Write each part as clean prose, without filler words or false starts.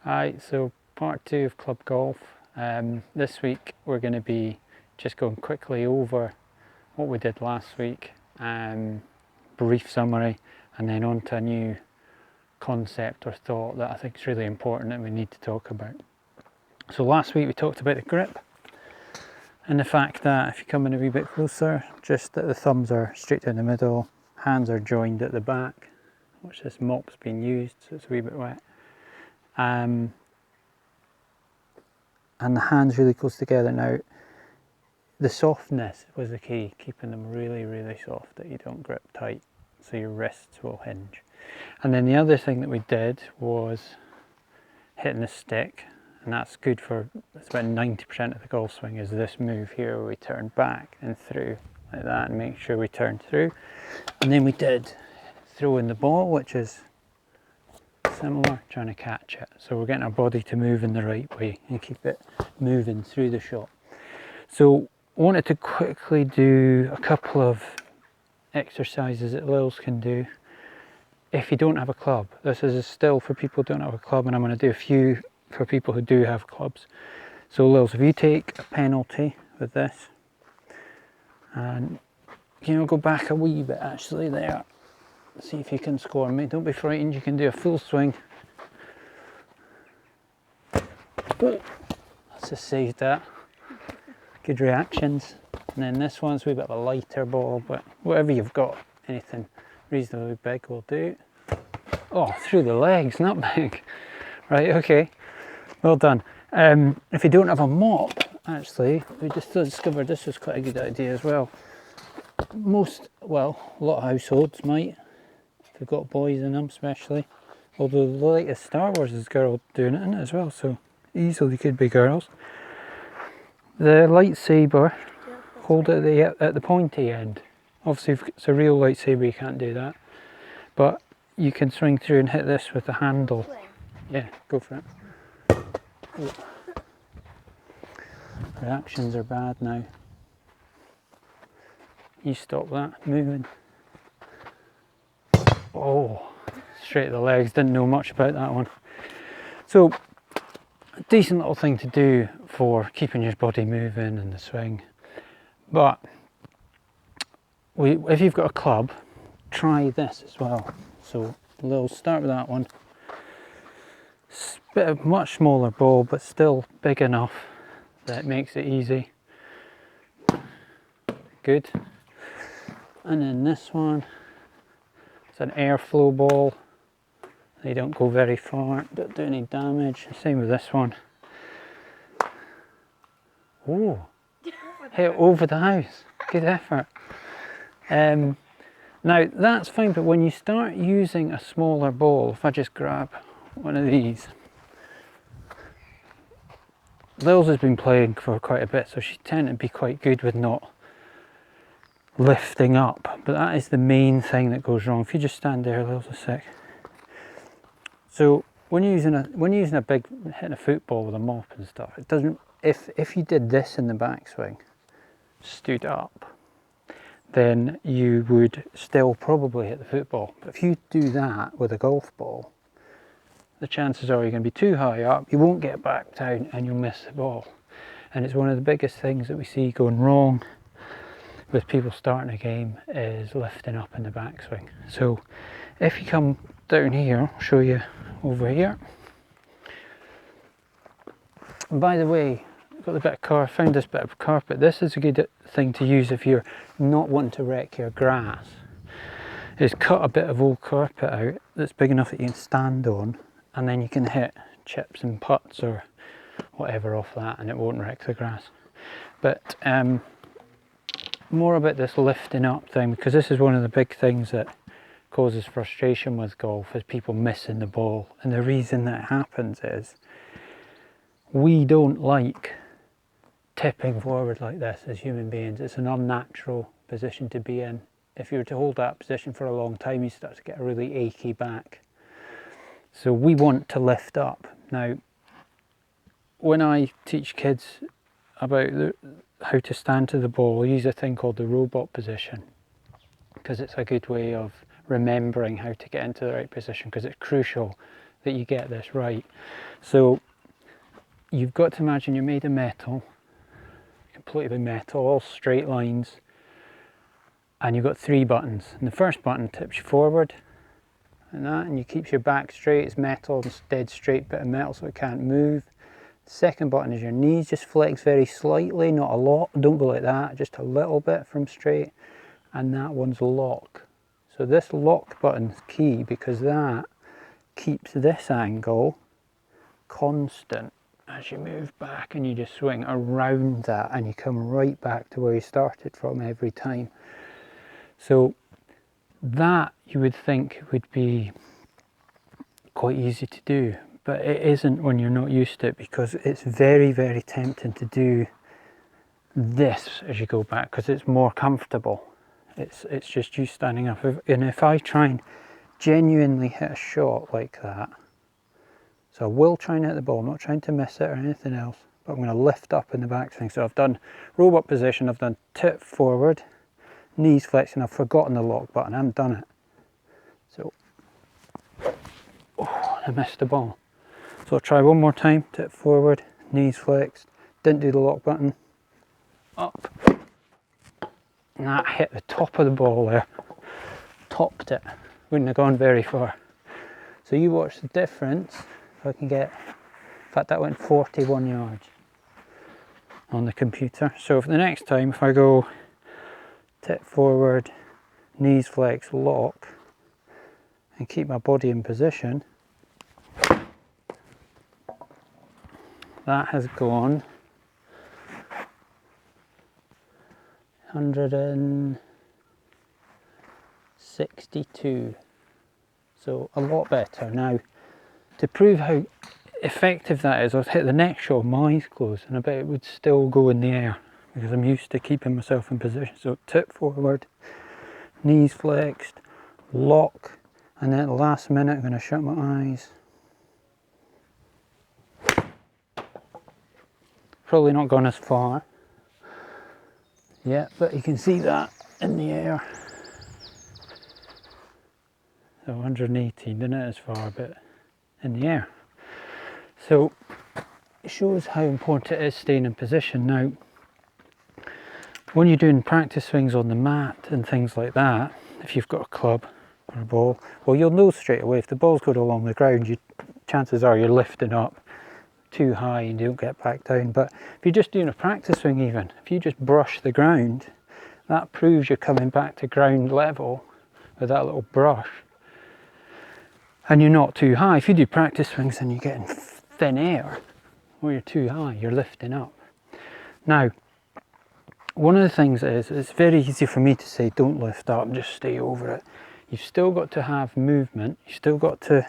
Alright, so part 2 of club golf. This week we're going to be just going quickly over what we did last week, brief summary, and then on to a new concept or thought that I think is really important that we need to talk about. So last week we talked about the grip and the fact that if you come in a wee bit closer, just that the thumbs are straight down the middle, hands are joined at the back. Watch, this mop's been used so it's a wee bit wet. And the hands really close together. Now, the softness was the key, keeping them really soft, that you don't grip tight so your wrists will hinge. And then the other thing that we did was hitting the stick, and that's good for, it's about 90% of the golf swing is this move here where we turn back and through like that and make sure we turn through. And then we did throw in the ball, which is similar, trying to catch it. So we're getting our body to move in the right way and keep it moving through the shot. So I wanted to quickly do a couple of exercises that Lils can do if you don't have a club. This is still for people who don't have a club, and I'm going to do a few for people who do have clubs. So Lils, if you take a penalty with this, and go back a wee bit actually there. See if you can score me. Don't be frightened, you can do a full swing. Oh, let's just save that. Good reactions. And then this one's a wee bit of a lighter ball, but whatever you've got, anything reasonably big will do. Oh, through the legs, not big. Right, okay, well done. If you don't have a mop, actually, we just discovered this was quite a good idea as well. A lot of households might. They've got boys in them especially, although the latest Star Wars is girl doing it in it as well, so easily could be girls. The lightsaber, hold it at the pointy end. Obviously if it's a real lightsaber you can't do that, but you can swing through and hit this with the handle. Yeah, go for it. Oh. Reactions are bad now. You stop that moving. Oh, straight to the legs, didn't know much about that one. So, a decent little thing to do for keeping your body moving in the swing. But, if you've got a club, try this as well. So, we'll start with that one. It's a bit of much smaller ball, but still big enough that it makes it easy. Good. And then this one. It's an airflow ball. They don't go very far, don't do any damage. Same with this one. Oh, hit over the house. Good effort. Now that's fine, but when you start using a smaller ball, if I just grab one of these. Lils has been playing for quite a bit, so she tends to be quite good with not lifting up, but that is the main thing that goes wrong. If you just stand there, Lils, a sec. So when you're using a big, hitting a football with a mop and stuff, it doesn't. If you did this in the backswing, stood up, then you would still probably hit the football. But if you do that with a golf ball, the chances are you're going to be too high up, you won't get back down, and you'll miss the ball. And it's one of the biggest things that we see going wrong with people starting a game is lifting up in the backswing. So if you come down here, I'll show you over here. And by the way, I've got a bit of found this bit of carpet. This is a good thing to use if you're not wanting to wreck your grass. Is cut a bit of old carpet out that's big enough that you can stand on, and then you can hit chips and putts or whatever off that, and it won't wreck the grass. But more about this lifting up thing, because this is one of the big things that causes frustration with golf, is people missing the ball. And the reason that happens is we don't like tipping forward like this as human beings. It's an unnatural position to be in. If you were to hold that position for a long time, you start to get a really achy back. So we want to lift up. Now, when I teach kids about how to stand to the ball, I use a thing called the robot position, because it's a good way of remembering how to get into the right position, because it's crucial that you get this right. So you've got to imagine you're made of metal, completely metal, all straight lines, and you've got 3 buttons. And the first button tips you forward, and that, and you keeps your back straight. It's metal, it's dead straight bit of metal, so it can't move. The second button is your knees just flex very slightly, not a lot, don't go like that, just a little bit from straight. And that one's lock. So this lock button is key because that keeps this angle constant as you move back, and you just swing around that and you come right back to where you started from every time. So that you would think would be quite easy to do, but it isn't when you're not used to it, because it's very, very tempting to do this as you go back because it's more comfortable. It's just you standing up. And if I try and genuinely hit a shot like that, so I will try and hit the ball, I'm not trying to miss it or anything else, but I'm going to lift up in the backswing. So I've done robot position, I've done tip forward, knees flexing, I've forgotten the lock button, I haven't done it. So, oh, I missed the ball. So I'll try one more time, tip forward, knees flexed, didn't do the lock button, up. And that hit the top of the ball there, topped it, wouldn't have gone very far. So you watch the difference. If I can get, in fact that went 41 yards on the computer. So for the next time, if I go tip forward, knees flex, lock, and keep my body in position, that has gone 162, so a lot better. Now, to prove how effective that is, I'll hit the next shot with my eyes closed, and I bet it would still go in the air because I'm used to keeping myself in position. So tip forward, knees flexed, lock, and then at the last minute I'm going to shut my eyes. Probably not gone as far. Yeah, but you can see that in the air. So 118, didn't it as far, but in the air. So it shows how important it is staying in position. Now, when you're doing practice swings on the mat and things like that, if you've got a club or a ball, well, you'll know straight away if the ball's going along the ground, chances are you're lifting up too high and you don't get back down. But if you're just doing a practice swing, even if you just brush the ground, that proves you're coming back to ground level with that little brush, and you're not too high. If you do practice swings and you get in thin air or you're too high, you're lifting up. Now, one of the things is, it's very easy for me to say don't lift up, just stay over it. You've still got to have movement, you've still got to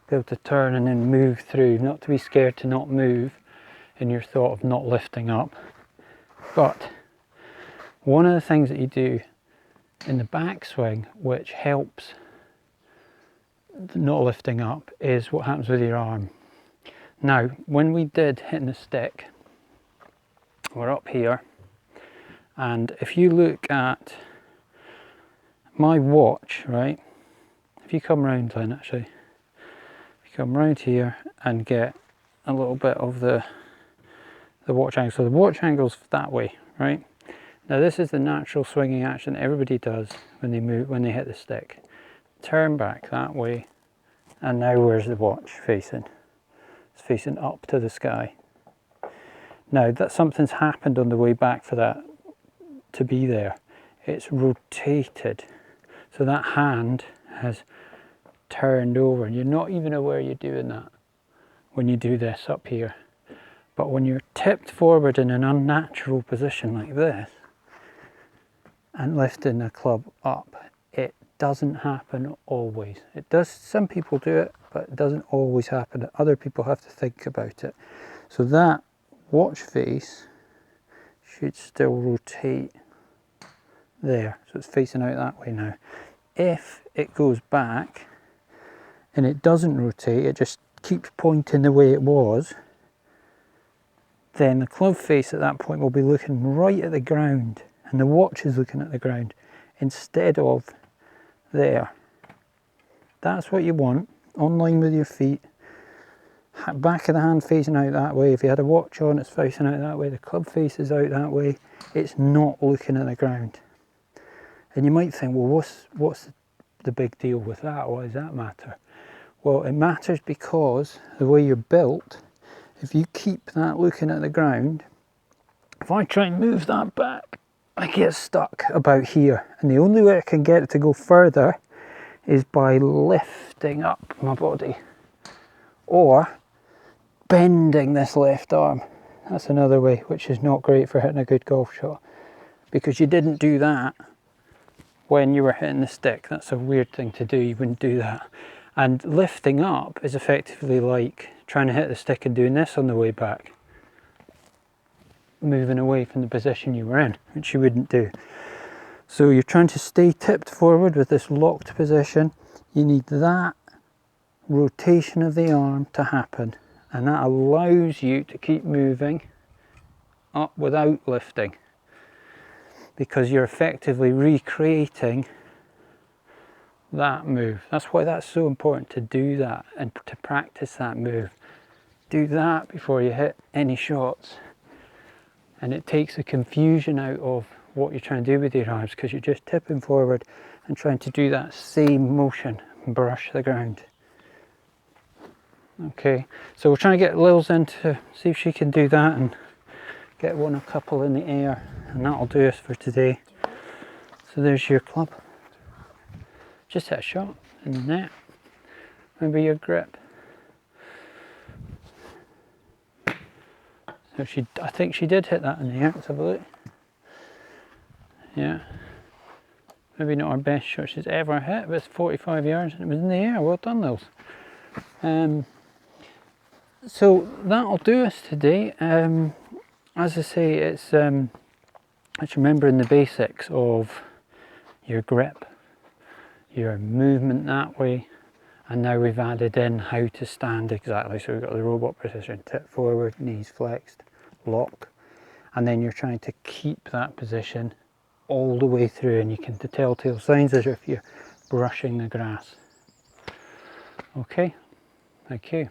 be able to turn and then move through, not to be scared to not move in your thought of not lifting up. But one of the things that you do in the backswing which helps not lifting up is what happens with your arm. Now, when we did hitting the stick, we're up here, and if you look at my watch, right, if you come round then actually, come round here and get a little bit of the watch angle. So the watch angle's that way, right? Now this is the natural swinging action that everybody does when they move, when they hit the stick. Turn back that way, and now where's the watch facing? It's facing up to the sky. Now that something's happened on the way back for that to be there. It's rotated. So that hand has turned over, and you're not even aware you're doing that when you do this up here. But when you're tipped forward in an unnatural position like this and lifting the club up, it doesn't happen always. It does, some people do it, but it doesn't always happen. Other people have to think about it. So that watch face should still rotate there. So it's facing out that way now. If it goes back and it doesn't rotate, it just keeps pointing the way it was, then the club face at that point will be looking right at the ground, and the watch is looking at the ground instead of there. That's what you want, on line with your feet, back of the hand facing out that way, if you had a watch on, it's facing out that way, the club face is out that way, it's not looking at the ground. And you might think, well, what's the big deal with that? Why does that matter? Well, it matters because the way you're built, if you keep that looking at the ground, if I try and move that back, I get stuck about here. And the only way I can get it to go further is by lifting up my body or bending this left arm. That's another way, which is not great for hitting a good golf shot, because you didn't do that when you were hitting the stick. That's a weird thing to do, you wouldn't do that. And lifting up is effectively like trying to hit the stick and doing this on the way back, moving away from the position you were in, which you wouldn't do. So you're trying to stay tipped forward with this locked position. You need that rotation of the arm to happen, and that allows you to keep moving up without lifting, because you're effectively recreating that move. That's why that's so important, to do that and to practice that move. Do that before you hit any shots, and it takes the confusion out of what you're trying to do with your arms, because you're just tipping forward and trying to do that same motion and brush the ground. Okay, so we're trying to get Lils in to see if she can do that and get a couple in the air, and that'll do us for today. So there's your club. Just hit a shot in the net. Remember your grip. So I think she did hit that in the air. Let's have a look. Yeah. Maybe not our best shot she's ever hit, but it's 45 yards and it was in the air. Well done, Lils. So that'll do us today. As I say, it's remembering the basics of your grip, your movement that way, and now we've added in how to stand exactly. So we've got the robot position, tip forward, knees flexed, lock, and then you're trying to keep that position all the way through, and you can the telltale signs as if you're brushing the grass. Okay, thank you.